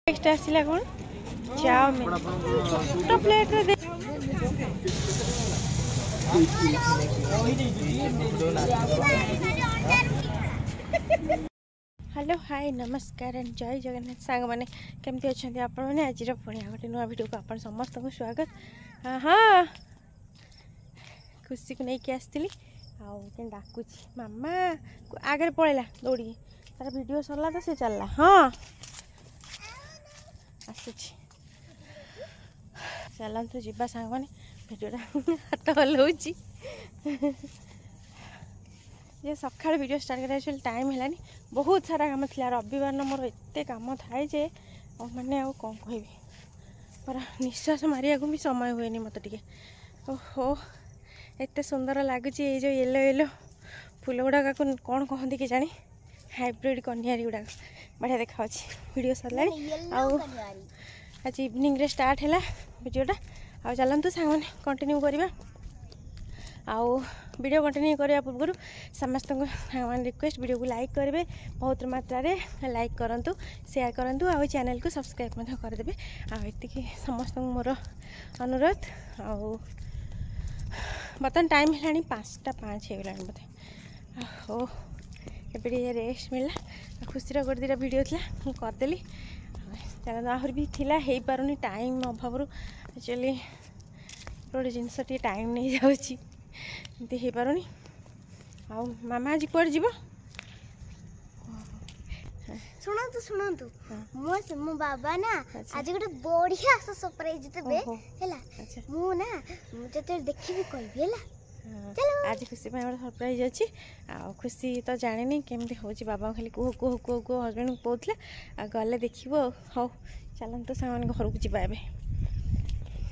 Next आसिला कौन chowmein छोट plate रे हेलो हाय नमस्कार एंड जय जगन्नाथ सांग मैंने केमती अच्छा आपण मैंने आज पुणी गोटे नुआ भिडियो को आप समस्त को स्वागत। हाँ खुशी को लेकिन आसती आगे डाकुची मामा आगे पड़ेगा दौड़ी तार वीडियो सरला तो सी चलला। हाँ आसुची चलतु जीवा सांग मैंने भिडियोटा हाथ हलाऊँगी ये सकाल वीडियो स्टार्ट कर टाइम है बहुत सारा काम था रविवार न मोर एत कम थाए जे मैंने आउ कौन कह पूरा निश्वास मारिया भी समय हुए मत टे ओहो एत सुंदर लगुच ये जो येलो येलो फूल गुड़ाक कौन कहती कि जानी हाइब्रिड कन्यारी गुड़ाक बढ़िया देखा वीडियो सरला आज इवनिंग रे स्टार्ट है वीडियोटा आ चलतु सांग मैंने कंटिन्यू करवा आउ वीडियो कंटिन्यू करने पूर्व समस्त रिक्वेस्ट वीडियो को लाइक करेंगे बहुत मात्रा लाइक करूँ शेयर करूँ आ चैनल को सब्सक्राइब करदे आती समस्त मोर अनुरोध आउ बर्तमान टाइम है 5:05 हो गला बोधे हो ए रेस्ट मिलला खुशी गोटे दुटा वीडियो थी करदेली चल आहरी भी थिला हो पारुनी टाइम अभाव एक्चुअली गोटे जिनस टाइम नहीं जाऊँगी एमती हो पारुनी आउ मामा आज कुआड़े जीव शुणु शुणु मो बाबा ना आज गोटे बढ़िया सरप्राइज देबे हैला मु ना जते देखिबी कहबी हैला चलो आज खुशी गोटे सरप्राइज अच्छी आ खुशी तो जानी केमती हो बाबा खाली कुह कुह कुह कुह हजबैंड को कहते गले देखो हौ चलते सामान घर को जावा ए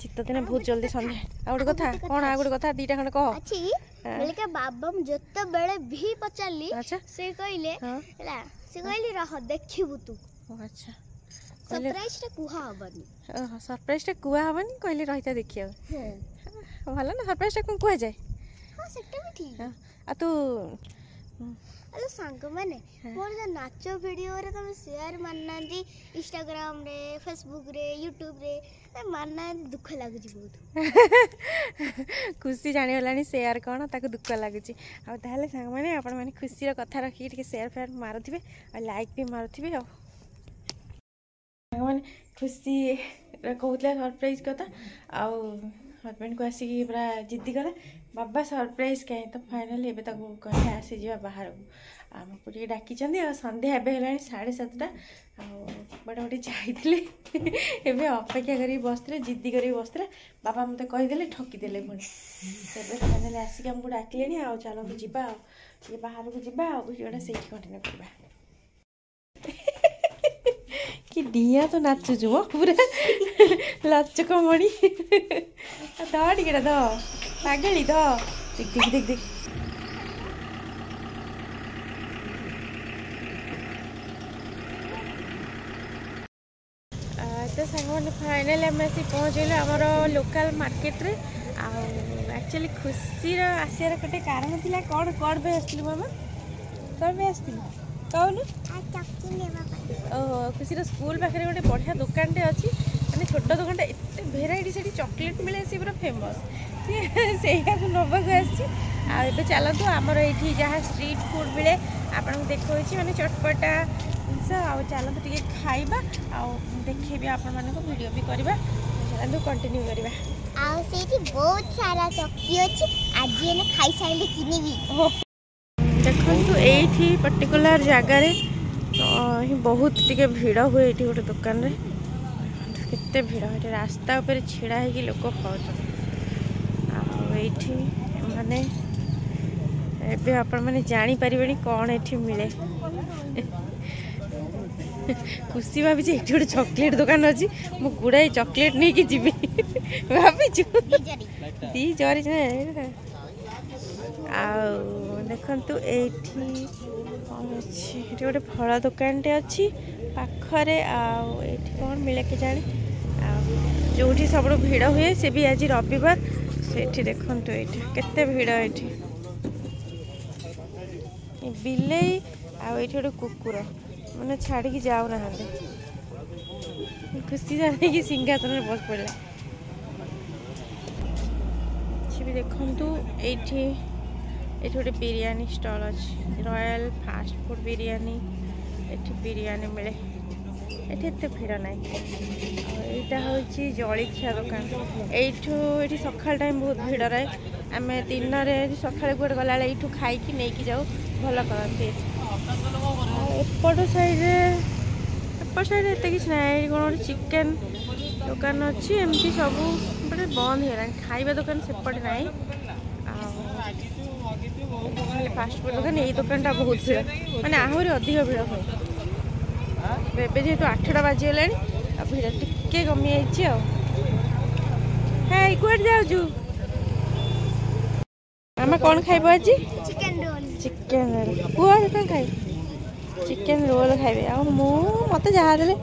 शीत दिन बहुत जल्दी संध्या आ गोटे कथा कौन आ गोटे कथा दीटा खंड कह अच्छी बेलका बाबा जते बेले भी पचारली से कहले हैला से कहली रह देखिबू तू अच्छा सरप्राइज टा कुहा हबनी ओह सरप्राइज टा कुहा हबनी कहली रहिता देखियो भल ना सरप्राइज टा कौन कुहा जाए हां सेटा भी ठीक आ तू हेलो सांग माने मोर जो नाच वीडियो रे तुम शेयर मानना दी इंस्टाग्राम रे फेसबुक रे यूट्यूब रे मानना दुख लागु जी बहुत खुशी जानी गलानी शेयर कौन ताको दुख लागुच आ ताहले सांग माने आपण माने खुशी रो कथा रखी टिके शेयर फेयर मारुथिबे आ लाइक भी मारुथिबे आ सांग माने खुशी कहूतला सरप्राइज कथा आ हस्बैंड को आसिकी पूरा जिद्दी कला बाबा सरप्राइज कहीं तो फाइनाली एबे ताको कहे आसी जा बाहर आमको टे डाकी सन्ध्या एबे है 7:30 बड़े बड़े जाइए एबे अपेक्षा करी बसते जिद्दी करी बसते बाबा मत कहीदे ठकीदे पुणी एबे फाइनाली आसिक आमको डाकिले आ चलते जीवा ये बाहर को जीवा वीडियोटा से कंटिन्यू करवा कि डिया तो नाचुचु मो पूरा लचक मणि द टिकेटा द पागली द देख देख देख देख तो सांग फाइनाली आम आसी पहुँचल आमर लोकल मार्केट रे एक्चुअली खुशी आसार गोटे कारण था कौन कौन पे आसलु मामा कौन पे आसलु कहूनु ओहो खुशी स्कूल पाखे गोटे बढ़िया दुकान अच्छी मैंने छोट दुकान एत भेराइटी से चॉकलेट मिले सी पूरा फेमस सी नवाक आसे चलतु आमर ये जहाँ स्ट्रीट फूड मिले आपको देखा मैंने चटपटा जिनस चलतु टे खाइबा देखेबी आपण मानक वीडियो भी करवा चलतु कंटिन्यू करवा बहुत सारा चक्की अछि आज एने खाई साइले किनिबी देखंतु एठी पर्टिकुलर जगार बहुत टिके भिड़ हुए ये गोटे दुकान रे केते भिड़ ये रास्ता ऊपर छिड़ा है कि लोक खाऊँ माने एबे आपण माने जानी परिबेनी कौन एठी मिले खुशी भाभी ये गोटे चॉकलेट दुकान अच्छी मु गुड़ाई चॉकलेट नहीं कि जीवी भाभी दी जरी देखु ये गोटे फल दुकान टे अच्छी पाखरे आठी कौन मिले के जाने जो सब भिड़ हुए से भी आज रविवार से देखु ये केते भिड़ ये बिले गोटे कुकुर मैंने छाड़ी जाऊ ना खुशी जाने कि सिंहासन में बस पड़ा भी देखु ये गोटे बिरियानी स्टल अच्छी रॉयल फास्ट फूड बिरियानी ये बिरियानी मिले ये भिड़ ना यहाँ हूँ जलिखिया दुकान ये सकाल टाइम बहुत भिड़ रहे आम दिन में सका गोटे गला यू खाई नहीं जाऊ भल करते एपट साइड एत कि ना कौन चिकेन दुकान अच्छी एमती सब बड़े बंद है खाଇବା दुकान सेपटे ना फास्ट फूड दुकान यही दुकान बहुत भिड़ माने आहरी अधिक भिड़ हुए एवं जेहतु 8टा बाजीगला भिड़ टिके कमी जाए कुआड जाऊँ आम कौन खाइब आज चिकेन रोल पुआ कौन खाए चिकेन रोल खाइबे आ मत जहाँ दे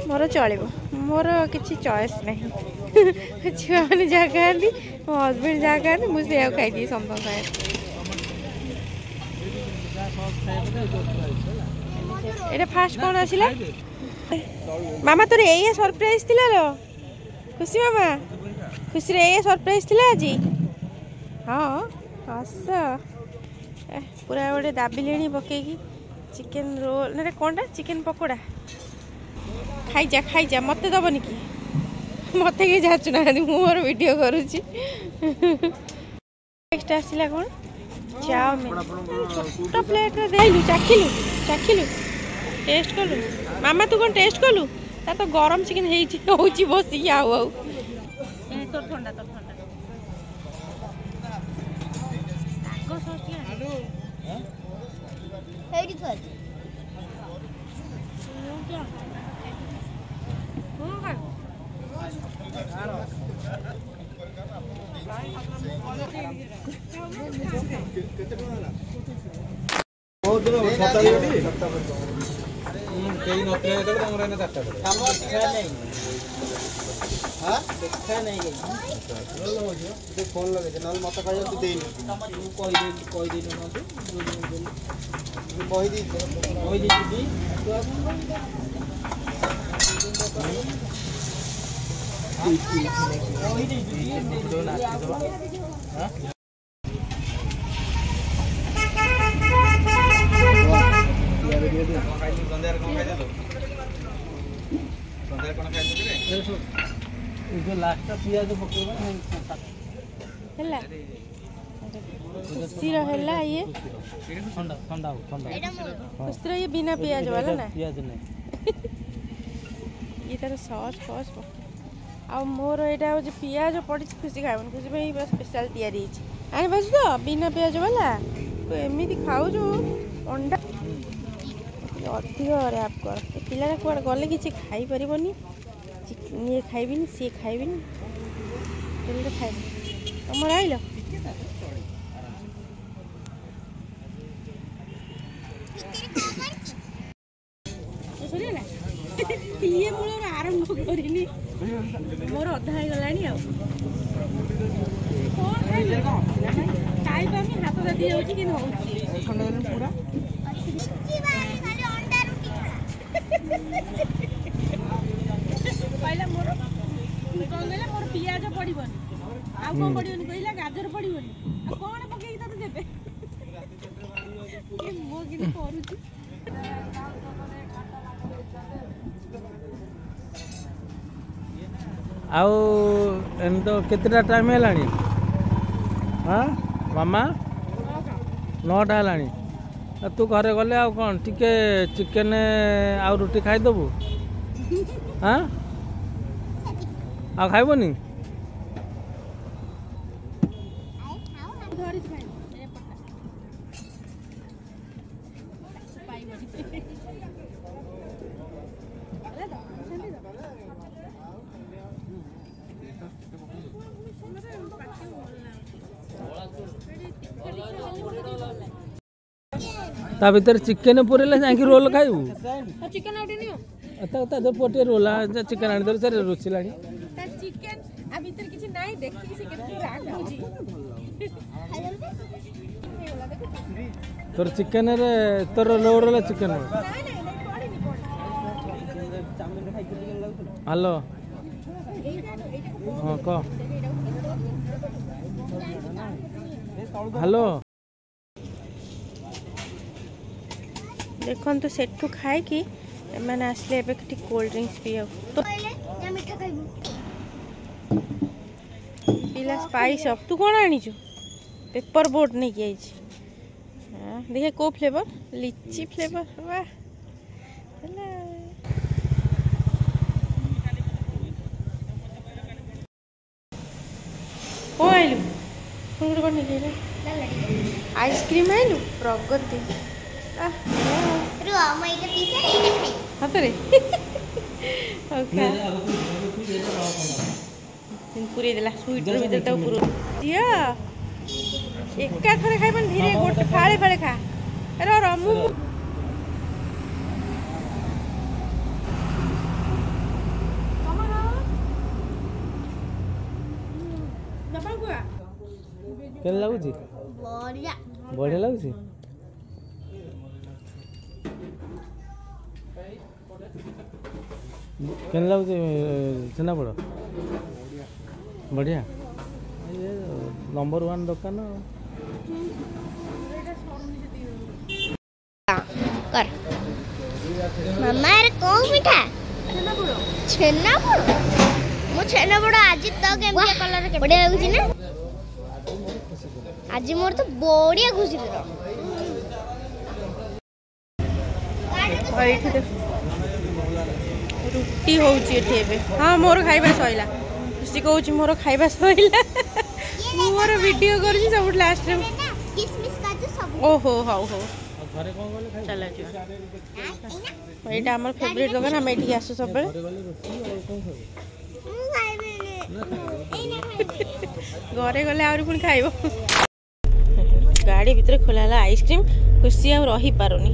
मोर चलो मोर किसी चॉइस नहीं छुआ मैंने जहाँ खाती मो हजबैंड जहाँ खाती मुझे खाई समस्त ये फास्ट कौन आसला मामा तोर ये सरप्राइज थिला लो खुशी मामा खुशी रे ये सरप्राइज थिला आज हाँ हस पूरा गोटे दाबिले पकईकी चिकेन रोल ना कौनटा चिकेन पकोड़ा खाई जा मत दबनी कि मत कि जाचु ना मोर वीडियो करुच्ची नेक्स्ट आसला कौन चाउमिन छोट प्लेट देलु चाखिलु टेस्ट कलु मामा तू कौन टेस्ट कलु ता तो गरम चिकेन होची बसिक आउ आउ तो ठंडा आगो सस्ती हेडी थोड़ी फोन लगे मत खुशी रहेला ये खुशी ये बिना पियाज वाला ना ये तार सॉस फॉस आ मोर यहाँ हूँ पियाज पड़ी खुशी खाए खुशी स्पेशल तैयारी आने बस तो बिना पियाज वाला तो एमती खाऊ अंडा अधिक रैप कर पिला कौन गले कि खाई पार ये खाइबिनी सी खाइबिनी खाइब तुम आइल ये मूल आरंभ करनी मोर अधा हो गला खाइबा हाथ दादी जाऊँगी कि पूरा कहला मोर कौन कहला मोर पियाज पड़बनी आ कौन पड़बनी कहला गाजर पड़बनी कौन पकई तो देबे ये मो कि करूची आउ एम तो केतेटा टाइम हेलानी हाँ मामा 9टा हेलानी तू घरे गले आ कौन टिके चिकेन आउ रोटी खाईदेबू हाँ आ खाइबनी ता भीतर चिकेन पुरेले जाके रोल खाइबू चिकेन आउट नियो ता जो पोटे रोल चिकेन आनी दे सर रुचिलानी ता चिकेन आ भीतर किछि नाही देखि से केते राग होजी तोर चिकेन रे तोर लोड रे चिकेन नाही नाही पड़ेनी हेलो हाँ कह हेलो देखो सेठू खाए कि मैंने आसले एबे कोल्ड ड्रिंक्स पिया तो मिठा खाइबू पिला स्पाइस अप तू कौन आनीचु पेपर बोट नहीं कि देखिए को फ्लेवर लीची फ्लेवर वाह ହେଲା को आइलु कौन कौन नहीं आइसक्रीम आइलु प्रगति रुआ मैं इधर पीछे नहीं खाई हाथ रे ओके पूरी देला स्वीट रो भीतर ता पूरा दिया एका थरे खाइबन धीरे गोटे फाळे फाळे खा अरे रमु କେନ୍ ଲାଗୁଛି बढ़िया ବଢ଼ିଆ ଲାଗୁଛି କେନ୍ ଲାଗୁଛି ଛେନାପୋଡ଼ ବଢ଼ିଆ ନମ୍ବର 1 ଦୋକାନ कर मामा यार कौन मीठा छेनापोड़ मो छेनापोड़ आज तो केमतिया कलर के बढ़िया लागुची ना आज मोर तो बढ़िया खुशी रे और एठी देख रुटी होउची एठी एबे हां मोर खाइबा सइला खुशी कहउची मोर खाइबा सइला मोर वीडियो करछी सब लास्ट रे किसमिस काजू सब ओहो हाउ हो घरे कौन गले खाइ चला जो एटा हमर फेवरेट दुकान हम एठी आसु सब बेले घरे गले रोटी और कौन खाइ घरे गले आउरी पुणी खाइबो गाड़ी भीतर खोला आइसक्रीम खुशी आ रही पारुनी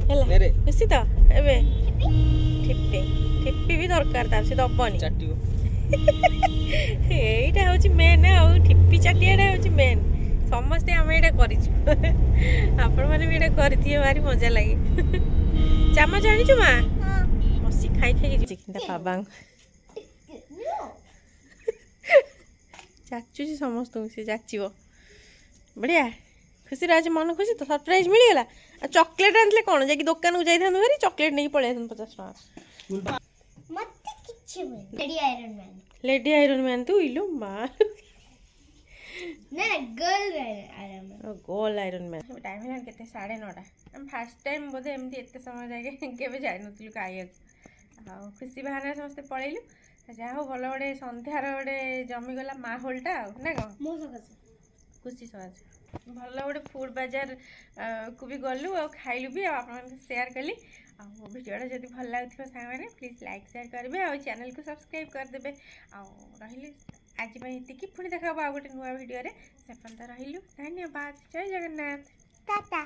ହେଲା खुशी तो एबे ठिप्पी ठिप्पी भी दरकार तार से दबनी चाटियो एटा होची मेन आ ठिप्पी चाटियाडा होची मेन समस्ते हम एटा करिछु आपण माने भी एटा करथिए भारी मजा लागे चामच आनिछु मा मसी खाई खाई चिकिंदा पाबांग चाचू जी समस्त से जाचिबो बढ़िया खुशी आज मन खुशी तो सरप्राइज मिल गला चॉकलेट आनले कोन जे कि दुकान को जाई थानु हरी चॉकलेट नहीं पळे 50 टका मत किछ में लेडी आयरन मैन तू इलो मार ना गर्ल आयरन मैन गोल आयरन मैन टाइम है केते 9:30 हम फर्स्ट टाइम बोधे एमती एते समय जाके केबे जाय नथिलु खाइया आ खुशी बहाना समस्त पळैलु जा हो भल गोटे संध्यार गोटे जमीगला माहौलटा ना कौन मो सकासे खुशी सहज भल गोटे फूड बाजार को भी गलु आ खाइलु भी आप शेयर कली आ वीडियोटा जब भल लगुव साने प्लीज लाइक शेयर करेंगे आ चैनल को सब्सक्राइब करदे आ रही आज ये पुणी देखा आ गोटे नुआ वीडियो से पर्यंत रही धन्यवाद जय जगन्नाथ टाटा।